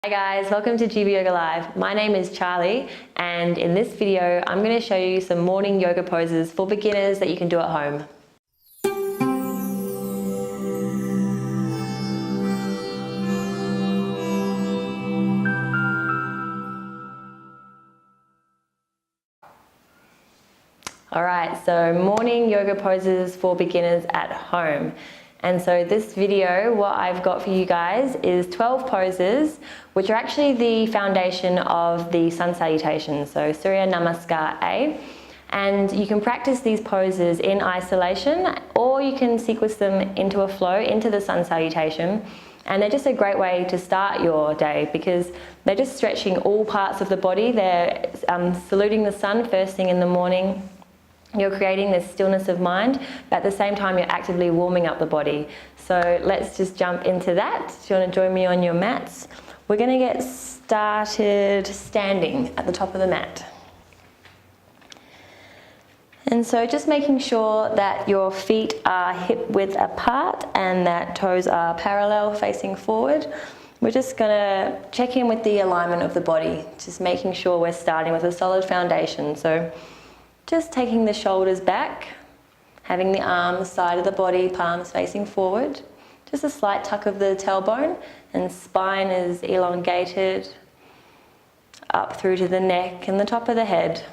Hi guys, welcome to GB Yoga Live. My name is Charlie, and in this video I'm going to show you some morning yoga poses for beginners that you can do at home. Alright, so morning yoga poses for beginners at home. And so this video, what I've got for you guys is 12 poses, which are actually the foundation of the Sun Salutation, so Surya, Namaska, A. And you can practice these poses in isolation, or you can sequence them into a flow, into the Sun Salutation. And they're just a great way to start your day because they're just stretching all parts of the body. They're saluting the sun first thing in the morning. You're creating this stillness of mind, but at the same time you're actively warming up the body. So let's just jump into that. If you want to join me on your mats, we're going to get started standing at the top of the mat. And so just making sure that your feet are hip width apart and that toes are parallel facing forward. We're just going to check in with the alignment of the body, just making sure we're starting with a solid foundation. So just taking the shoulders back, having the arms side of the body, palms facing forward. Just a slight tuck of the tailbone and spine is elongated up through to the neck and the top of the head.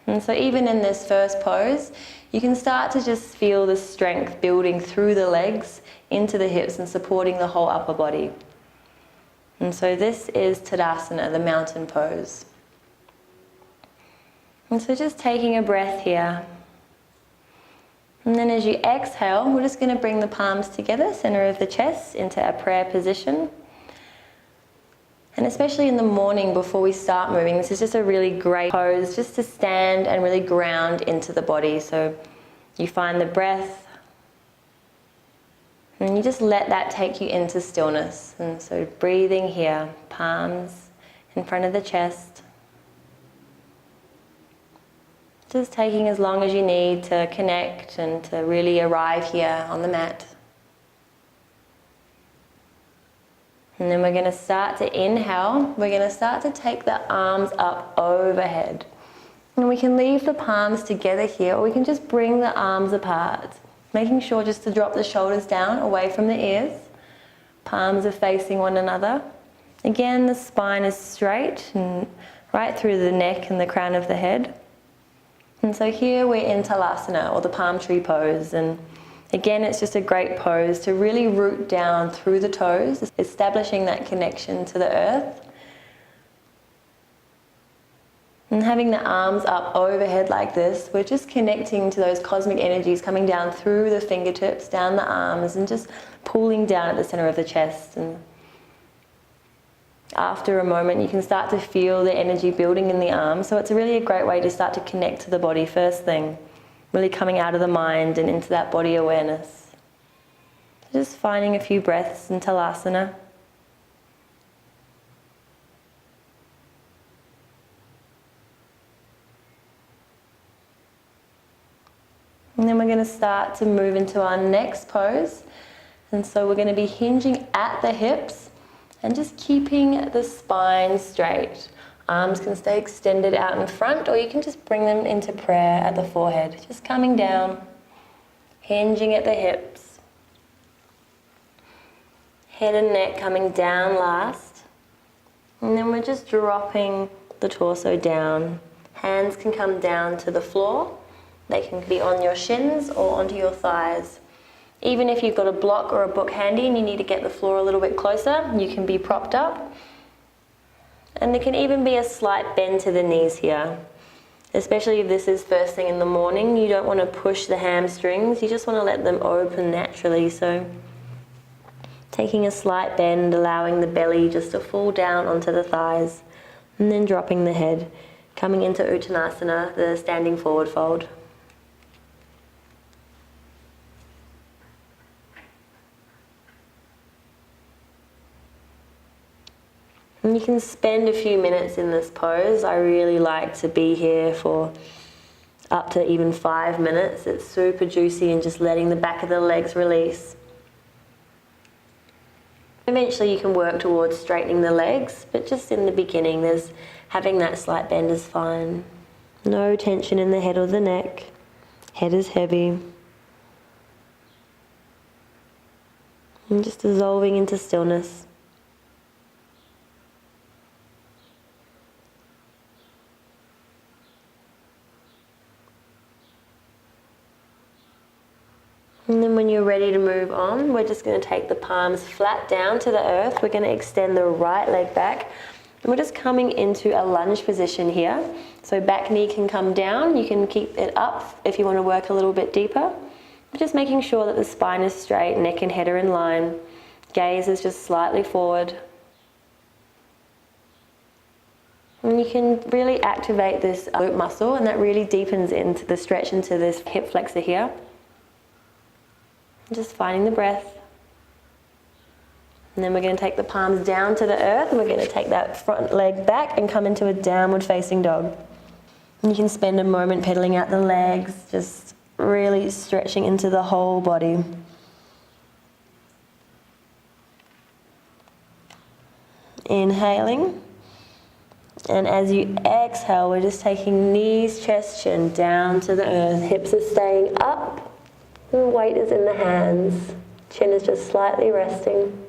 And so even in this first pose, you can start to just feel the strength building through the legs into the hips and supporting the whole upper body. And so this is Tadasana, the mountain pose. And so just taking a breath here. And then as you exhale, we're just going to bring the palms together, center of the chest, into a prayer position. And especially in the morning before we start moving, this is just a really great pose just to stand and really ground into the body. So you find the breath and you just let that take you into stillness. And so breathing here, palms in front of the chest. Just taking as long as you need to connect and to really arrive here on the mat. And then we're going to start to inhale. We're going to start to take the arms up overhead. And we can leave the palms together here, or we can just bring the arms apart. Making sure just to drop the shoulders down away from the ears. Palms are facing one another. Again, the spine is straight and right through the neck and the crown of the head. And so here we're in Tadasana, or the palm tree pose, and again it's just a great pose to really root down through the toes, establishing that connection to the earth. And having the arms up overhead like this, we're just connecting to those cosmic energies coming down through the fingertips, down the arms, and just pulling down at the center of the chest. And after a moment, you can start to feel the energy building in the arms. So it's really a great way to start to connect to the body first thing, really coming out of the mind and into that body awareness. So just finding a few breaths in Tadasana. And then we're going to start to move into our next pose. And so we're going to be hinging at the hips and just keeping the spine straight. Arms can stay extended out in front, or you can just bring them into prayer at the forehead. Just coming down, hinging at the hips. Head and neck coming down last. And then we're just dropping the torso down. Hands can come down to the floor. They can be on your shins or onto your thighs. Even if you've got a block or a book handy and you need to get the floor a little bit closer, you can be propped up. And there can even be a slight bend to the knees here. Especially if this is first thing in the morning, you don't want to push the hamstrings, you just want to let them open naturally. So taking a slight bend, allowing the belly just to fall down onto the thighs, and then dropping the head, coming into Uttanasana, the standing forward fold. And you can spend a few minutes in this pose. I really like to be here for up to even 5 minutes. It's super juicy and just letting the back of the legs release. Eventually you can work towards straightening the legs, but just in the beginning, having that slight bend is fine. No tension in the head or the neck. Head is heavy. And just dissolving into stillness. And then when you're ready to move on, we're just going to take the palms flat down to the earth. We're going to extend the right leg back. And we're just coming into a lunge position here. So back knee can come down. You can keep it up if you want to work a little bit deeper. But just making sure that the spine is straight, neck and head are in line. Gaze is just slightly forward. And you can really activate this glute muscle, and that really deepens into the stretch into this hip flexor here. Just finding the breath. And then we're going to take the palms down to the earth, and we're going to take that front leg back and come into a downward facing dog. And you can spend a moment pedaling out the legs, just really stretching into the whole body. Inhaling. And as you exhale, we're just taking knees, chest, chin down to the earth. Hips are staying up. The weight is in the hands. Chin is just slightly resting.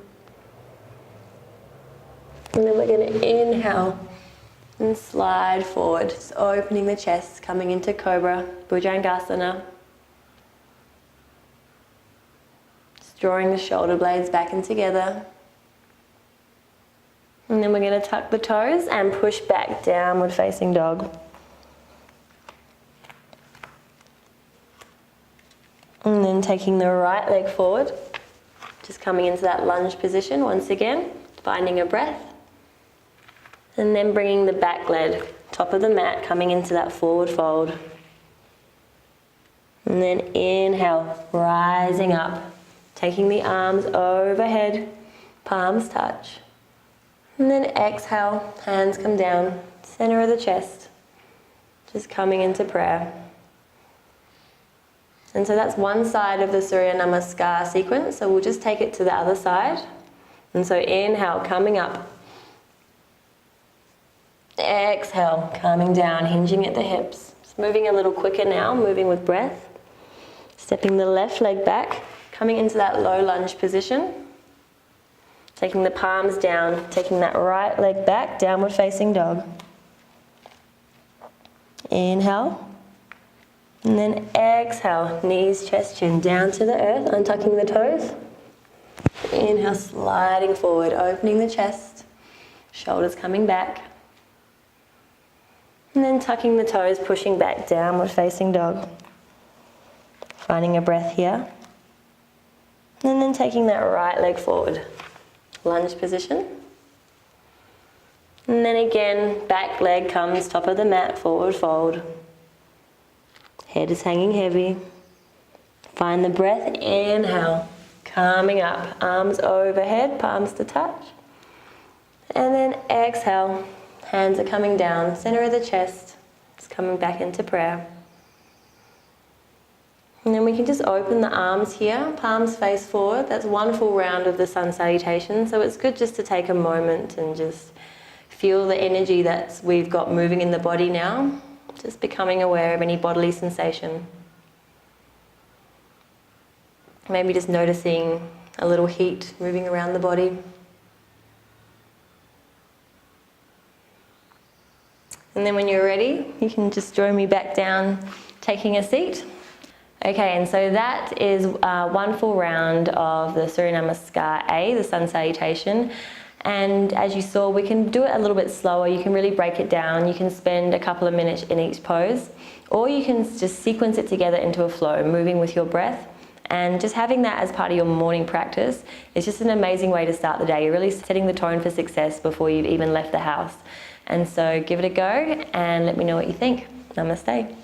And then we're going to inhale and slide forward, just opening the chest, coming into Cobra, Bhujangasana. Just drawing the shoulder blades back in together. And then we're going to tuck the toes and push back, downward facing dog. And then taking the right leg forward, just coming into that lunge position once again, finding a breath. And then bringing the back leg, top of the mat, coming into that forward fold. And then inhale, rising up, taking the arms overhead, palms touch. And then exhale, hands come down, center of the chest, just coming into prayer. And so that's one side of the Surya Namaskar sequence, so we'll just take it to the other side. And so inhale, coming up. Exhale, coming down, hinging at the hips. Just moving a little quicker now, moving with breath. Stepping the left leg back, coming into that low lunge position. Taking the palms down, taking that right leg back, downward facing dog. Inhale. And then exhale, knees, chest, chin down to the earth, untucking the toes. Inhale, sliding forward, opening the chest, shoulders coming back. And then tucking the toes, pushing back, downward facing dog. Finding a breath here. And then taking that right leg forward, lunge position. And then again, back leg comes top of the mat, forward fold. Head is hanging heavy. Find the breath, inhale, coming up, arms overhead, palms to touch. And then exhale, hands are coming down, center of the chest, just coming back into prayer. And then we can just open the arms here, palms face forward. That's one full round of the Sun Salutation, so it's good just to take a moment and just feel the energy that we've got moving in the body now. Just becoming aware of any bodily sensation. Maybe just noticing a little heat moving around the body. And then when you're ready, you can just join me back down, taking a seat. Okay, and so that is one full round of the Surya Namaskar A, the Sun Salutation. And as you saw, we can do it a little bit slower. You can really break it down. You can spend a couple of minutes in each pose, or you can just sequence it together into a flow, moving with your breath. And just having that as part of your morning practice is just an amazing way to start the day. You're really setting the tone for success before you've even left the house. And so give it a go and let me know what you think. Namaste.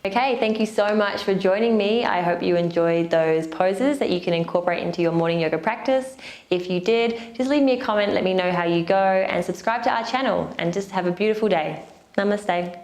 Okay, thank you so much for joining me. I hope you enjoyed those poses that you can incorporate into your morning yoga practice. If you did, just leave me a comment, let me know how you go, and subscribe to our channel, and just have a beautiful day. Namaste.